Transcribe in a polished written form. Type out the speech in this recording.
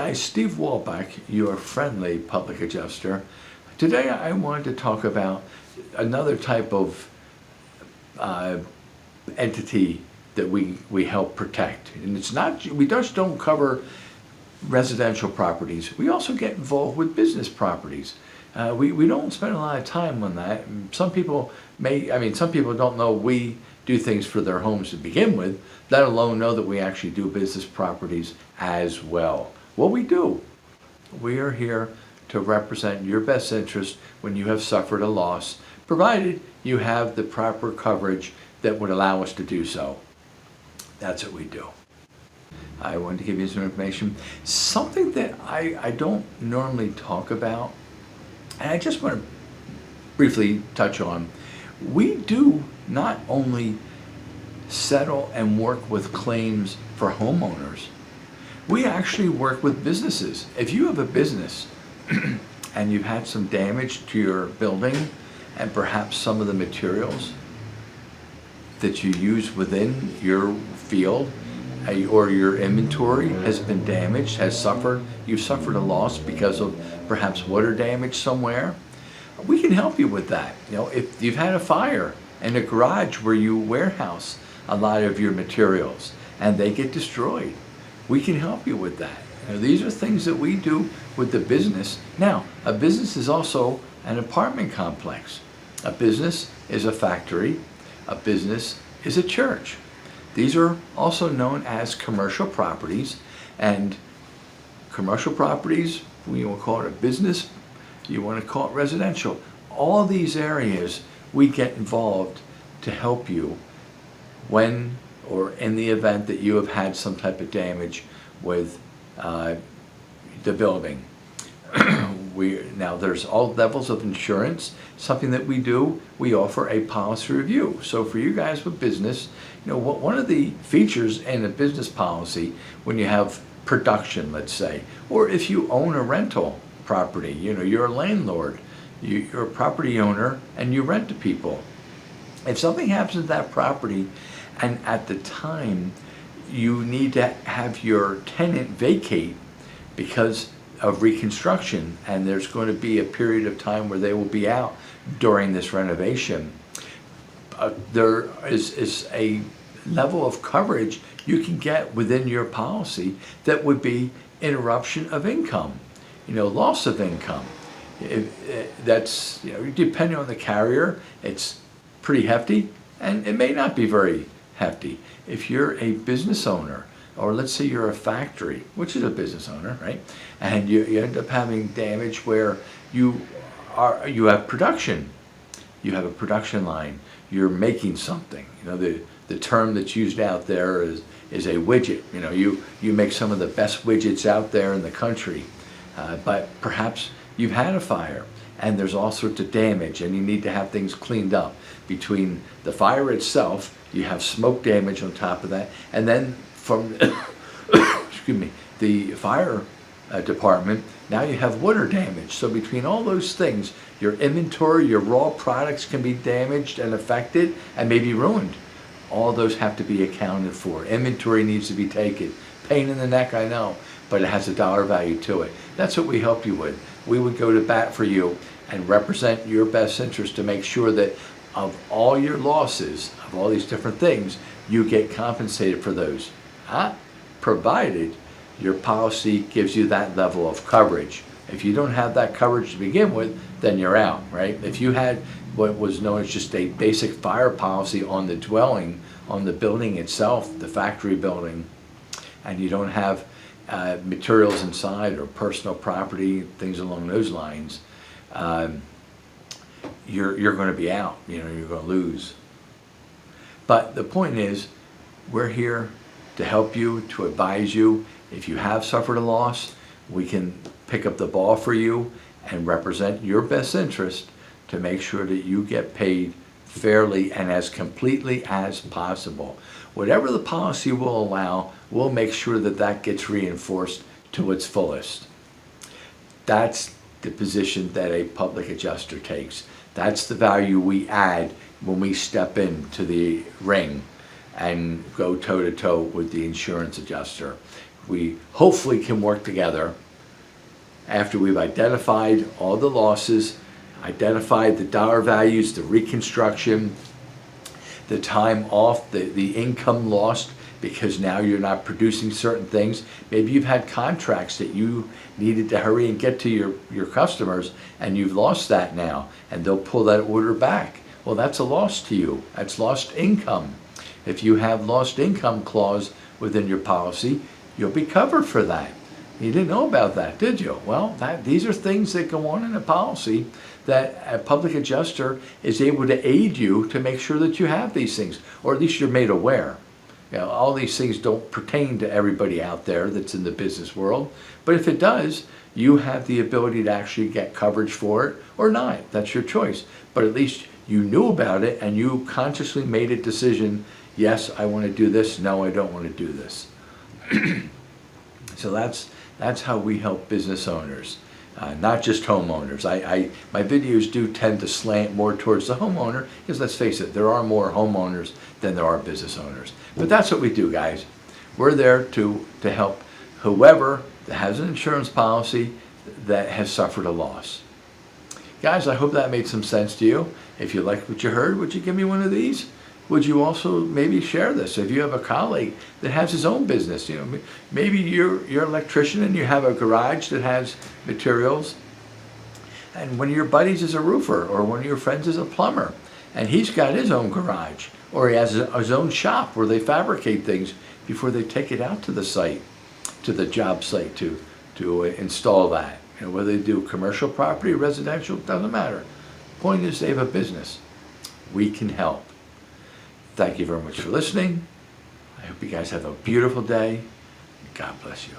guys, Steve Wolbach, your friendly public adjuster. Today I wanted to talk about another type of entity that we help protect. And it's not, we just don't cover residential properties. We also get involved with business properties. We don't spend a lot of time on that. Some people some people don't know we do things for their homes to begin with, let alone know that we actually do business properties as well. What we do, we are here to represent your best interest when you have suffered a loss, provided you have the proper coverage that would allow us to do so. That's what we do. I wanted to give you some information. Something that I don't normally talk about, and I just want to briefly touch on. We do not only settle and work with claims for homeowners, we actually work with businesses. If you have a business and you've had some damage to your building and perhaps some of the materials that you use within your field or your inventory has been damaged, you've suffered a loss because of perhaps water damage somewhere, we can help you with that. You know, if you've had a fire in a garage where you warehouse a lot of your materials and they get destroyed, we can help you with that. You know, these are things that we do with the business. Now, a business is also an apartment complex. A business is a factory. A business is a church. These are also known as commercial properties, and commercial properties, we will call it a business, you want to call it residential. All these areas we get involved to help you when or in the event that you have had some type of damage with the building. Now there's all levels of insurance. Something that we do, we offer a policy review. So for you guys with business, you know, one of the features in a business policy, when you have production, let's say, or if you own a rental property, you know, you're a landlord, you're a property owner and you rent to people. If something happens to that property and at the time you need to have your tenant vacate because of reconstruction, and there's going to be a period of time where they will be out during this renovation, there is a level of coverage you can get within your policy that would be interruption of income, you know, loss of income. That's, you know, depending on the carrier, it's pretty hefty, and it may not be very hefty. If you're a business owner, or let's say you're a factory, which is a business owner, right? And you end up having damage where you have production. You have a production line. You're making something. You know, the term that's used out there is a widget. You know, you make some of the best widgets out there in the country, but perhaps you've had a fire and there's all sorts of damage and you need to have things cleaned up. Between the fire itself, you have smoke damage on top of that, and then from excuse me, the fire department, now you have water damage. So between all those things, your inventory, your raw products can be damaged and affected and maybe ruined. All those have to be accounted for. Inventory needs to be taken. Pain in the neck, I know, but it has a dollar value to it. That's what we help you with. We would go to bat for you and represent your best interest to make sure that of all your losses, of all these different things, you get compensated for those. Provided your policy gives you that level of coverage. If you don't have that coverage to begin with, then you're out, right? If you had what was known as just a basic fire policy on the dwelling, on the building itself, the factory building, and you don't have materials inside or personal property, things along those lines, you're going to be out. You know, you're going to lose. But the point is, we're here to help you, to advise you. If you have suffered a loss, we can pick up the ball for you and represent your best interest to make sure that you get paid fairly and as completely as possible. Whatever the policy will allow, we'll make sure that that gets reinforced to its fullest. That's the position that a public adjuster takes. That's the value we add when we step into the ring and go toe-to-toe with the insurance adjuster. we hopefully can work together after we've identified all the losses, identified the dollar values, the reconstruction, the time off, the income lost because now you're not producing certain things. Maybe you've had contracts that you needed to hurry and get to your customers, and you've lost that now, and they'll pull that order back. Well, that's a loss to you. That's lost income. If you have lost income clause within your policy, you'll be covered for that. You didn't know about that, did you? Well, these are things that go on in a policy that a public adjuster is able to aid you to make sure that you have these things, or at least you're made aware. You know, all these things don't pertain to everybody out there that's in the business world, but if it does, you have the ability to actually get coverage for it or not. That's your choice. But at least you knew about it and you consciously made a decision, yes, I want to do this, no, I don't want to do this. So that's how we help business owners, not just homeowners. My videos do tend to slant more towards the homeowner because, let's face it, there are more homeowners than there are business owners. But that's what we do, guys. We're there to help whoever has an insurance policy that has suffered a loss. Guys, I hope that made some sense to you. If you liked what you heard, would you give me one of these? Would you also maybe share this? If you have a colleague that has his own business, you know, maybe you're an electrician and you have a garage that has materials, and one of your buddies is a roofer, or one of your friends is a plumber, and he's got his own garage, or he has his own shop where they fabricate things before they take it out to the site, to the job site to install that. You know, whether they do commercial property, residential, doesn't matter. Point is, they have a business. We can help. Thank you very much for listening. I hope you guys have a beautiful day. God bless you.